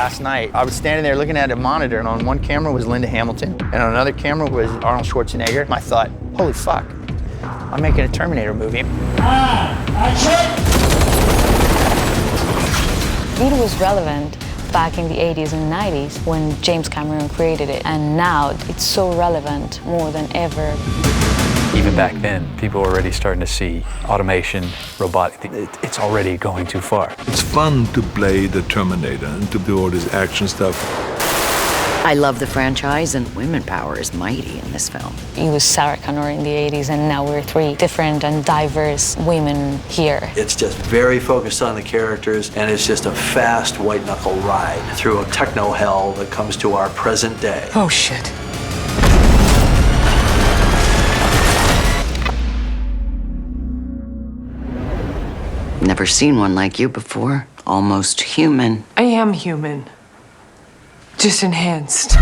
last night. I was standing there looking at a monitor, and on one camera was Linda Hamilton, and on another camera was Arnold Schwarzenegger. And I thought, holy fuck, I'm making a Terminator movie. It was relevant back in the 80s and 90s when James Cameron created it, and now it's so relevant more than ever. Even back then, people were already starting to see automation, robotic. It's already going too far. It's fun to play the Terminator and to do all this action stuff. I love the franchise, and women power is mighty in this film. It was Sarah Connor in the 80s, and now we're three different and diverse women here. It's just very focused on the characters, and it's just a fast white-knuckle ride through a techno hell that comes to our present day. Oh, shit. Never seen one like you before. Almost human. I am human. Just enhanced.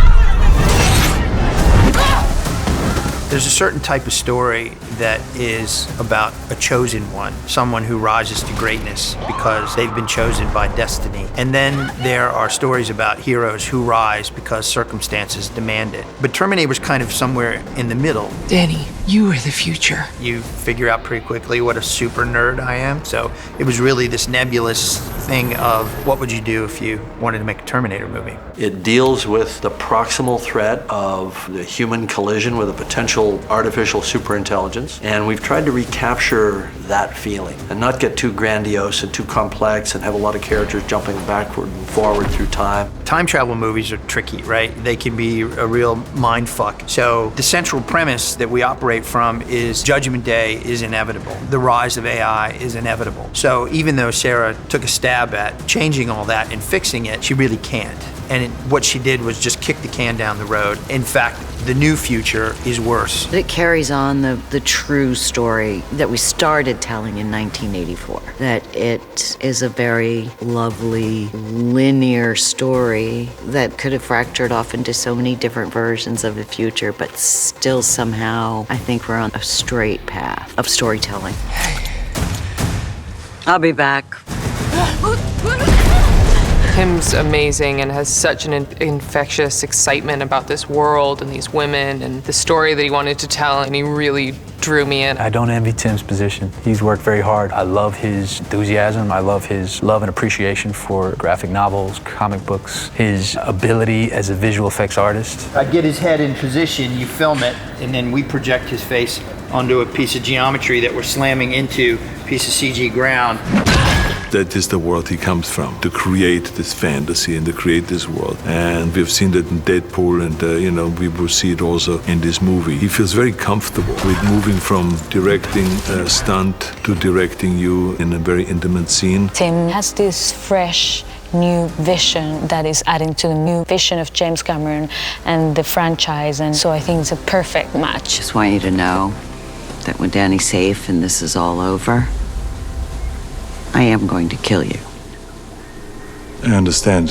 There's a certain type of story that is about a chosen one, someone who rises to greatness because they've been chosen by destiny. And then there are stories about heroes who rise because circumstances demand it. But Terminator was kind of somewhere in the middle. Danny, you are the future. You figure out pretty quickly what a super nerd I am. So it was really this nebulous thing of what would you do if you wanted to make a Terminator movie? It deals with the proximal threat of the human collision with a potential artificial superintelligence, and we've tried to recapture that feeling and not get too grandiose and too complex and have a lot of characters jumping backward and forward through time. Time travel movies are tricky, right? They can be a real mind fuck. So the central premise that we operate from is Judgment Day is inevitable. The rise of AI is inevitable. So even though Sarah took a stab at changing all that and fixing it, she really can't. And what she did was just kick the can down the road. In fact, the new future is worse. It carries on the true story that we started telling in 1984. That it is a very lovely, linear story that could have fractured off into so many different versions of the future, but still somehow, I think we're on a straight path of storytelling. I'll be back. Tim's amazing and has such an infectious excitement about this world and these women and the story that he wanted to tell, and he really drew me in. I don't envy Tim's position. He's worked very hard. I love his enthusiasm. I love his love and appreciation for graphic novels, comic books, his ability as a visual effects artist. I get his head in position, you film it, and then we project his face onto a piece of geometry that we're slamming into a piece of CG ground. That is the world he comes from, to create this fantasy and to create this world. And we've seen that in Deadpool, and we will see it also in this movie. He feels very comfortable with moving from directing a stunt to directing you in a very intimate scene. Tim has this fresh, new vision that is adding to the new vision of James Cameron and the franchise, and so I think it's a perfect match. Just want you to know that when Danny's safe and this is all over, I am going to kill you. I understand.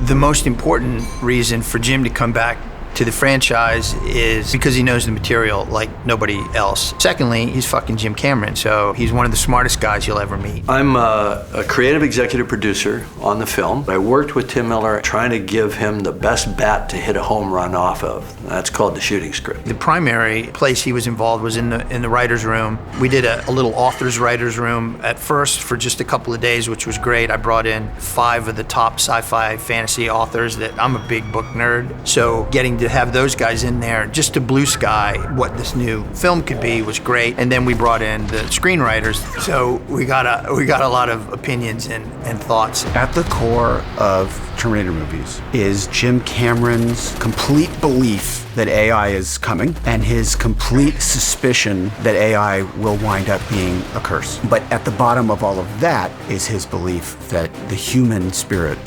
The most important reason for Jim to come back to the franchise is because he knows the material like nobody else. Secondly, he's fucking Jim Cameron, so he's one of the smartest guys you'll ever meet. I'm a creative executive producer on the film. I worked with Tim Miller trying to give him the best bat to hit a home run off of. That's called the shooting script. The primary place he was involved was in the writer's room. We did a little author's writer's room at first for just a couple of days, which was great. I brought in 5 of the top sci-fi fantasy authors that I'm a big book nerd, so getting to have those guys in there just to blue sky what this new film could be was great. And then we brought in the screenwriters, so we got a lot of opinions and thoughts. At the core of Terminator movies is Jim Cameron's complete belief that AI is coming and his complete suspicion that AI will wind up being a curse. But at the bottom of all of that is his belief that the human spirit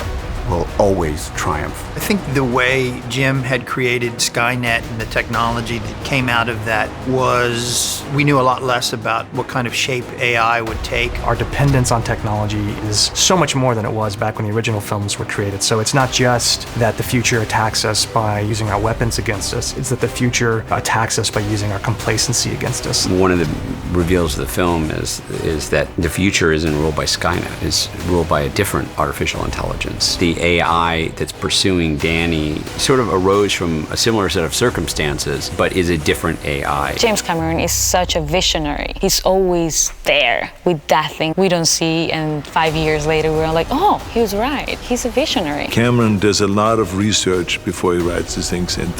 will always triumph. I think the way Jim had created Skynet and the technology that came out of that was we knew a lot less about what kind of shape AI would take. Our dependence on technology is so much more than it was back when the original films were created. So it's not just that the future attacks us by using our weapons against us, it's that the future attacks us by using our complacency against us. One of the reveals of the film is that the future isn't ruled by Skynet, it's ruled by a different artificial intelligence. The AI that's pursuing Danny sort of arose from a similar set of circumstances, but is a different AI. James Cameron is such a visionary. He's always there with that thing we don't see, and 5 years later we're like, oh, he was right. He's a visionary. Cameron does a lot of research before he writes these things, and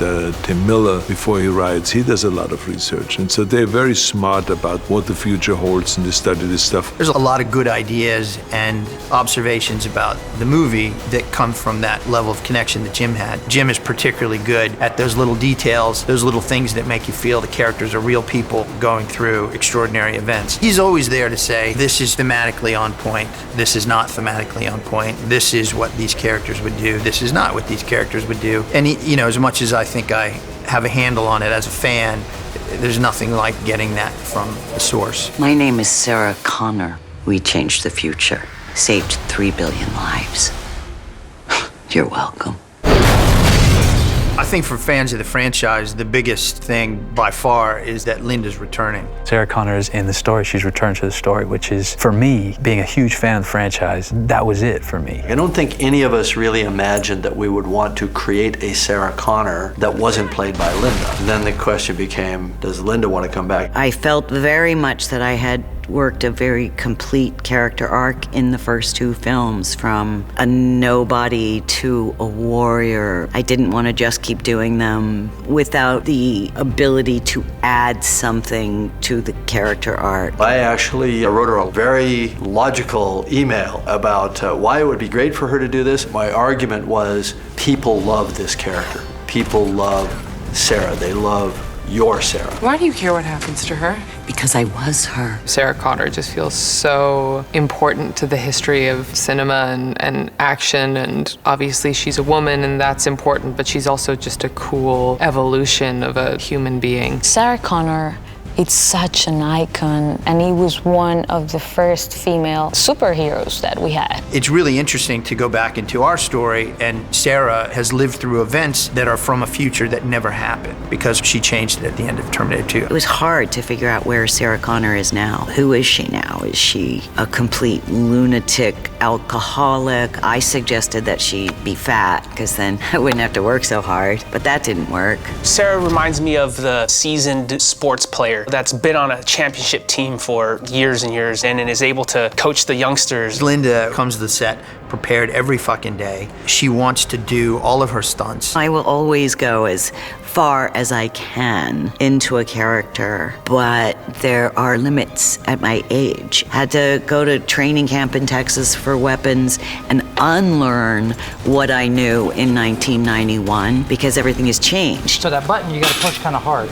Tim Miller, before he writes, he does a lot of research. And so they're very smart about what the future holds, and they study this stuff. There's a lot of good ideas and observations about the movie that come from that level of connection that Jim had. Jim is particularly good at those little details, those little things that make you feel the characters are real people going through extraordinary events. He's always there to say, this is thematically on point, this is not thematically on point, this is what these characters would do, this is not what these characters would do. And he, you know, as much as I think I have a handle on it as a fan, there's nothing like getting that from the source. My name is Sarah Connor. We changed the future, saved 3 billion lives. You're welcome. I think for fans of the franchise, the biggest thing by far is that Linda's returning. Sarah Connor is in the story. She's returned to the story, which is, for me, being a huge fan of the franchise, that was it for me. I don't think any of us really imagined that we would want to create a Sarah Connor that wasn't played by Linda. And then the question became, does Linda want to come back? I felt very much that I had worked a very complete character arc in the first 2 films, from a nobody to a warrior. I didn't want to just keep doing them without the ability to add something to the character arc. I actually wrote her a very logical email about why it would be great for her to do this. My argument was, people love this character. People love Sarah. They love your Sarah. Why do you care what happens to her? Because I was her. Sarah Connor just feels so important to the history of cinema and action, and obviously she's a woman and that's important, but she's also just a cool evolution of a human being. Sarah Connor, it's such an icon, and he was one of the first female superheroes that we had. It's really interesting to go back into our story, and Sarah has lived through events that are from a future that never happened because she changed it at the end of Terminator 2. It was hard to figure out where Sarah Connor is now. Who is she now? Is she a complete lunatic alcoholic? I suggested that she be fat, because then I wouldn't have to work so hard, but that didn't work. Sarah reminds me of the seasoned sports player that's been on a championship team for years and years and is able to coach the youngsters. Linda comes to the set prepared every fucking day. She wants to do all of her stunts. I will always go as far as I can into a character, but there are limits at my age. Had to go to training camp in Texas for weapons and unlearn what I knew in 1991 because everything has changed. So that button you gotta push kind of hard.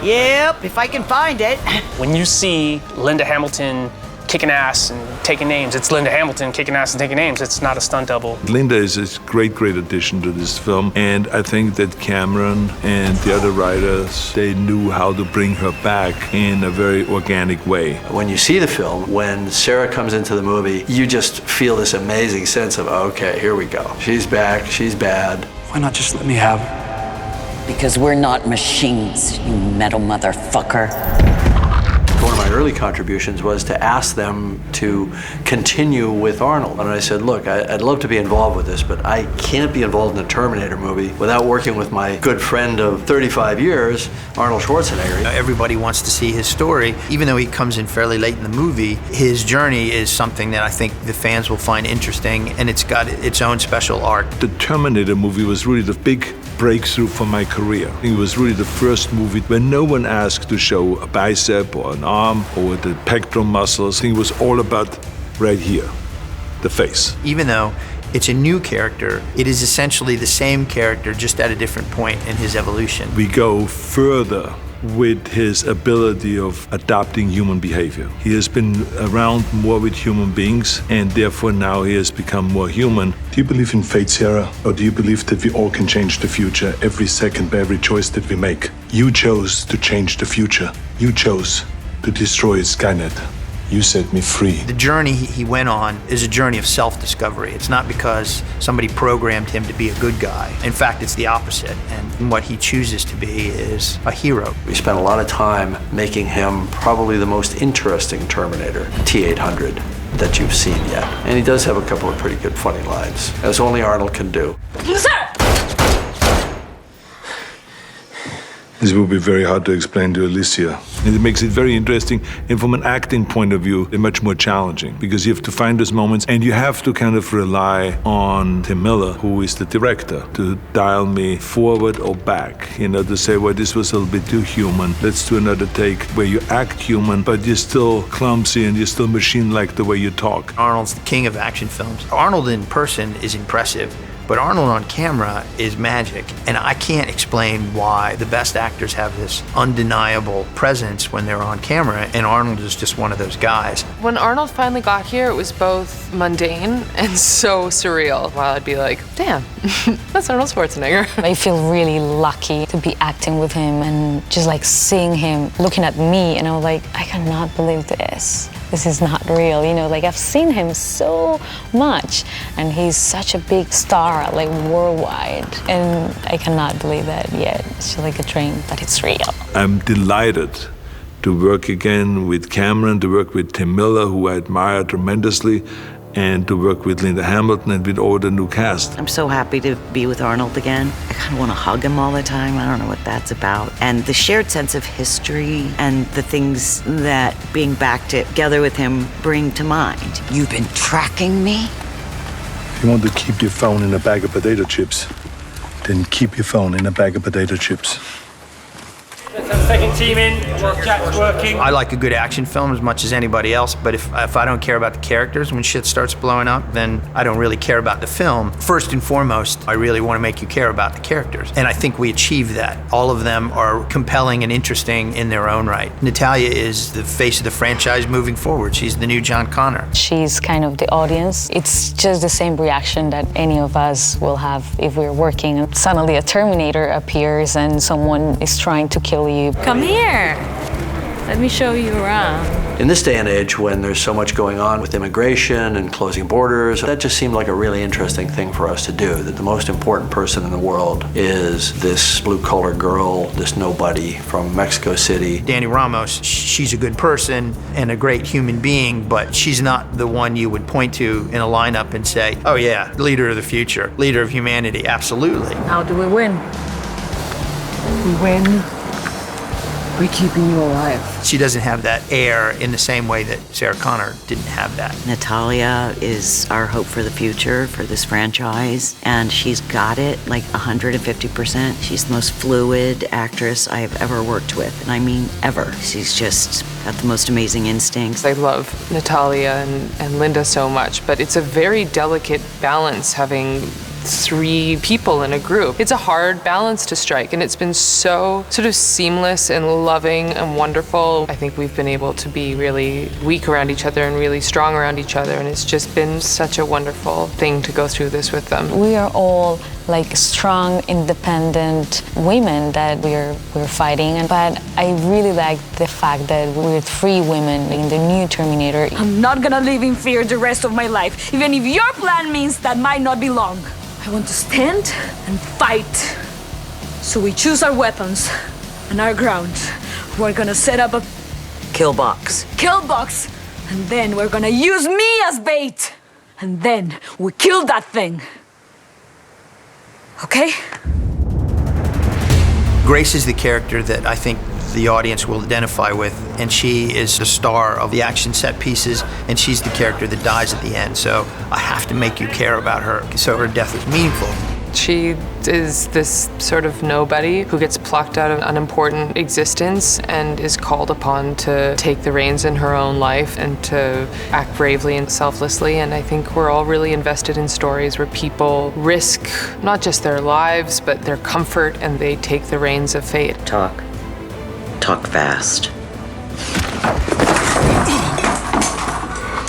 Yep, if I can find it. When you see Linda Hamilton kicking ass and taking names, it's Linda Hamilton kicking ass and taking names. It's not a stunt double. Linda is a great addition to this film, and I think that Cameron and the other writers, they knew how to bring her back in a very organic way. When you see the film, when Sarah comes into the movie, you just feel this amazing sense of, okay, here we go. She's back, she's bad. Why not just let me have her? Because we're not machines, you metal motherfucker. One of my early contributions was to ask them to continue with Arnold. And I said, look, I'd love to be involved with this, but I can't be involved in a Terminator movie without working with my good friend of 35 years, Arnold Schwarzenegger. Everybody wants to see his story. Even though he comes in fairly late in the movie, his journey is something that I think the fans will find interesting, and it's got its own special arc. The Terminator movie was really the big breakthrough for my career. It was really the first movie where no one asked to show a bicep or an arm or the pectoral muscles. It was all about right here, the face. Even though it's a new character, it is essentially the same character, just at a different point in his evolution. We go further with his ability of adopting human behavior. He has been around more with human beings, and therefore now he has become more human. Do you believe in fate, Sarah? Or do you believe that we all can change the future every second by every choice that we make? You chose to change the future. You chose to destroy Skynet. You set me free. The journey he went on is a journey of self-discovery. It's not because somebody programmed him to be a good guy. In fact, it's the opposite. And what he chooses to be is a hero. We spent a lot of time making him probably the most interesting Terminator, T-800, that you've seen yet. And he does have a couple of pretty good funny lines, as only Arnold can do. This will be very hard to explain to Alicia. And it makes it very interesting, and from an acting point of view, much more challenging, because you have to find those moments, and you have to kind of rely on Tim Miller, who is the director, to dial me forward or back, to say, well, this was a little bit too human. Let's do another take where you act human, but you're still clumsy and you're still machine-like the way you talk. Arnold's the king of action films. Arnold in person is impressive, but Arnold on camera is magic. And I can't explain why the best actors have this undeniable presence when they're on camera, and Arnold is just one of those guys. When Arnold finally got here, it was both mundane and so surreal. While I'd be like, damn, that's Arnold Schwarzenegger. I feel really lucky to be acting with him and just like seeing him looking at me, and I was like, I cannot believe this. This is not real, like I've seen him so much, and he's such a big star, like worldwide, and I cannot believe that yet. It's just like a dream, but it's real. I'm delighted to work again with Cameron, to work with Tim Miller, who I admire tremendously, and to work with Linda Hamilton and with all the new cast. I'm so happy to be with Arnold again. I kind of want to hug him all the time. I don't know what that's about. And the shared sense of history and the things that being back together with him bring to mind. You've been tracking me? If you want to keep your phone in a bag of potato chips, then keep your phone in a bag of potato chips. Second team in, Jack's working. I like a good action film as much as anybody else, but if I don't care about the characters when shit starts blowing up, then I don't really care about the film. First and foremost, I really want to make you care about the characters. And I think we achieve that. All of them are compelling and interesting in their own right. Natalia is the face of the franchise moving forward. She's the new John Connor. She's kind of the audience. It's just the same reaction that any of us will have if we're working and suddenly a Terminator appears and someone is trying to kill you. Come here. Let me show you around. In this day and age, when there's so much going on with immigration and closing borders, that just seemed like a really interesting thing for us to do, that the most important person in the world is this blue-collar girl, this nobody from Mexico City. Dani Ramos, she's a good person and a great human being, but she's not the one you would point to in a lineup and say, oh yeah, leader of the future, leader of humanity, absolutely. How do we win? We win by keeping you alive. She doesn't have that air in the same way that Sarah Connor didn't have that. Natalia is our hope for the future for this franchise, and she's got it like 150%. She's the most fluid actress I have ever worked with, and I mean ever. She's just got the most amazing instincts. I love Natalia and Linda so much, but it's a very delicate balance having 3 people in a group. It's a hard balance to strike, and it's been so sort of seamless and loving and wonderful. I think we've been able to be really weak around each other and really strong around each other, and it's just been such a wonderful thing to go through this with them. We are all like strong, independent women that we're fighting, but I really like the fact that we're 3 women in the new Terminator. I'm not gonna live in fear the rest of my life, even if your plan means that might not be long. I want to stand and fight. So we choose our weapons and our ground. We're gonna set up a Kill box. and then we're gonna use me as bait. And then we kill that thing. Okay? Grace is the character that I think the audience will identify with, and she is the star of the action set pieces, and she's the character that dies at the end. So I have to make you care about her, so her death is meaningful. She is this sort of nobody who gets plucked out of an unimportant existence and is called upon to take the reins in her own life and to act bravely and selflessly. And I think we're all really invested in stories where people risk not just their lives, but their comfort, and they take the reins of fate. Talk fast.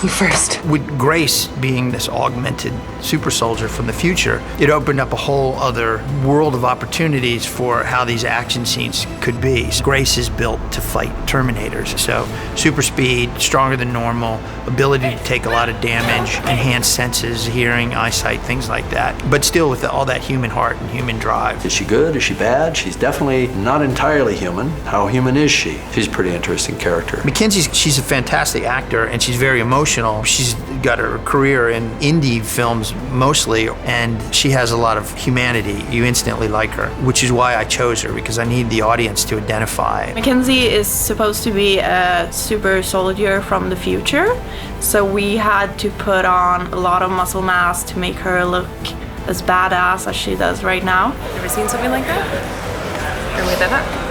You first. With Grace being this augmented super soldier from the future, it opened up a whole other world of opportunities for how these action scenes could be. Grace is built to fight Terminators, so super speed, stronger than normal, ability to take a lot of damage, enhanced senses, hearing, eyesight, things like that, but still with all that human heart and human drive. Is she good? Is she bad? She's definitely not entirely human. How human is she? She's a pretty interesting character. She's a fantastic actor, and she's very emotional. She's got her career in indie films mostly, and she has a lot of humanity. You instantly like her, which is why I chose her, because I need the audience to identify. Mackenzie is supposed to be a super soldier from the future, so we had to put on a lot of muscle mass to make her look as badass as she does right now. Ever seen something like that? Or made that up?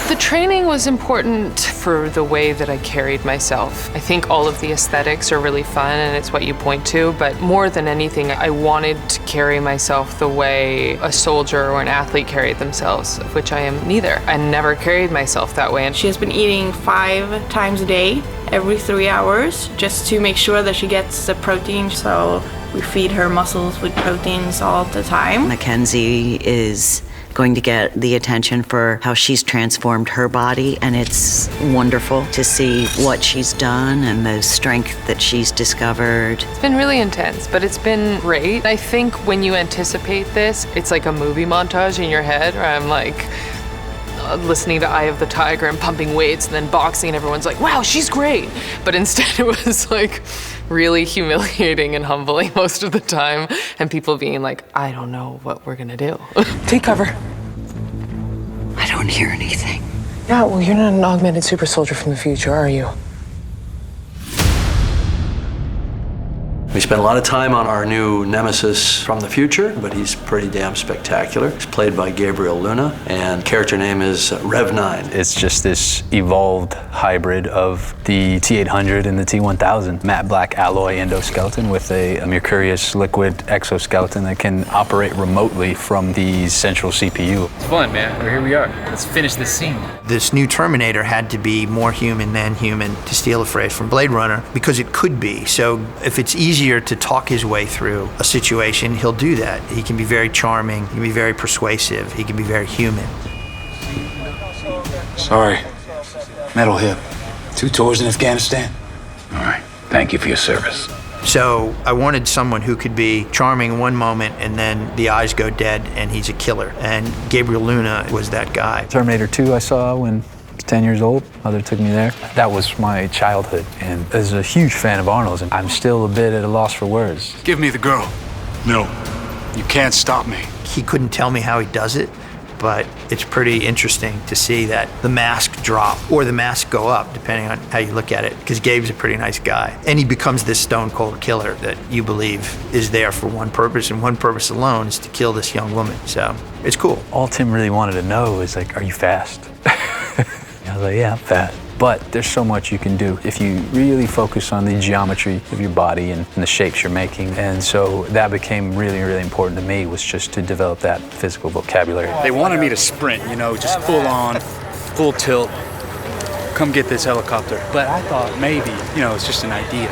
The training was important for the way that I carried myself. I think all of the aesthetics are really fun and it's what you point to, but more than anything, I wanted to carry myself the way a soldier or an athlete carried themselves, of which I am neither. I never carried myself that way. She has been eating 5 times a day, every 3 hours, just to make sure that she gets the protein, so we feed her muscles with proteins all the time. Mackenzie is going to get the attention for how she's transformed her body, and it's wonderful to see what she's done and the strength that she's discovered. It's been really intense, but it's been great. I think when you anticipate this, it's like a movie montage in your head where I'm like listening to Eye of the Tiger and pumping weights and then boxing and everyone's like, wow, she's great. But instead it was like really humiliating and humbling most of the time, and people being like, I don't know what we're gonna do. Take cover. I don't hear anything. Yeah, well, you're not an augmented super soldier from the future, are you? We spent a lot of time on our new nemesis from the future, but he's pretty damn spectacular. He's played by Gabriel Luna, and character name is Rev 9. It's just this evolved hybrid of the T-800 and the T-1000. Matte black alloy endoskeleton with a mercurius liquid exoskeleton that can operate remotely from the central CPU. It's fun, man. Here we are. Let's finish this scene. This new Terminator had to be more human than human, to steal a phrase from Blade Runner, because it could be. So if it's easier to talk his way through a situation, he'll do that. He can be very charming, he can be very persuasive, he can be very human. Sorry. Metal hip. 2 tours in Afghanistan. All right. Thank you for your service. So I wanted someone who could be charming in one moment and then the eyes go dead and he's a killer. And Gabriel Luna was that guy. Terminator 2 I saw when I was 10 years old. Mother took me there. That was my childhood. And as a huge fan of Arnold's, and I'm still a bit at a loss for words. Give me the girl. No. You can't stop me. He couldn't tell me how he does it, but it's pretty interesting to see that the mask drop or the mask go up, depending on how you look at it, because Gabe's a pretty nice guy. And he becomes this stone cold killer that you believe is there for one purpose, and one purpose alone is to kill this young woman. So it's cool. All Tim really wanted to know is like, are you fast? I was like, yeah, I'm fast. But there's so much you can do if you really focus on the geometry of your body and the shapes you're making. And so that became really, really important to me, was just to develop that physical vocabulary. They wanted me to sprint, you know, just full on, full tilt, come get this helicopter. But I thought maybe, you know, it's just an idea.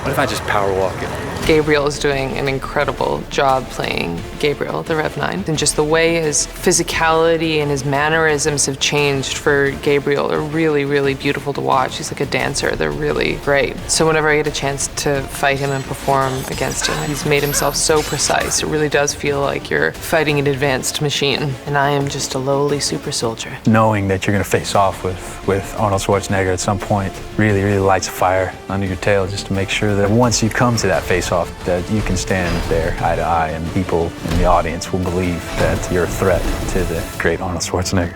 What if I just power walk it? Gabriel is doing an incredible job playing Gabriel, the Rev 9. And just the way his physicality and his mannerisms have changed for Gabriel are really, really beautiful to watch. He's like a dancer. They're really great. So whenever I get a chance to fight him and perform against him, he's made himself so precise. It really does feel like you're fighting an advanced machine. And I am just a lowly super soldier. Knowing that you're going to face off with Arnold Schwarzenegger at some point really, really lights a fire under your tail, just to make sure that once you come to that face-off, that you can stand there eye to eye and people in the audience will believe that you're a threat to the great Arnold Schwarzenegger.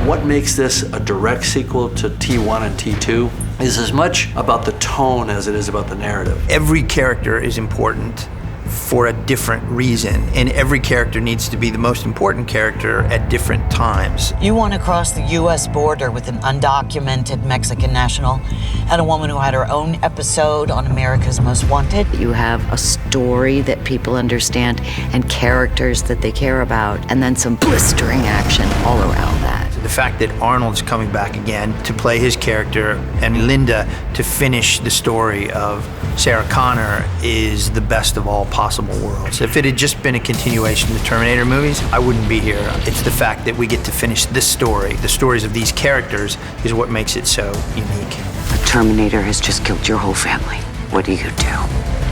What makes this a direct sequel to T1 and T2 is as much about the tone as it is about the narrative. Every character is important for a different reason, and every character needs to be the most important character at different times. You want to cross the U.S. border with an undocumented Mexican national and a woman who had her own episode on America's Most Wanted. You have a story that people understand and characters that they care about, and then some blistering action all around that. The fact that Arnold's coming back again to play his character and Linda to finish the story of Sarah Connor is the best of all possible worlds. If it had just been a continuation of the Terminator movies, I wouldn't be here. It's the fact that we get to finish this story, the stories of these characters, is what makes it so unique. The Terminator has just killed your whole family. What do you do?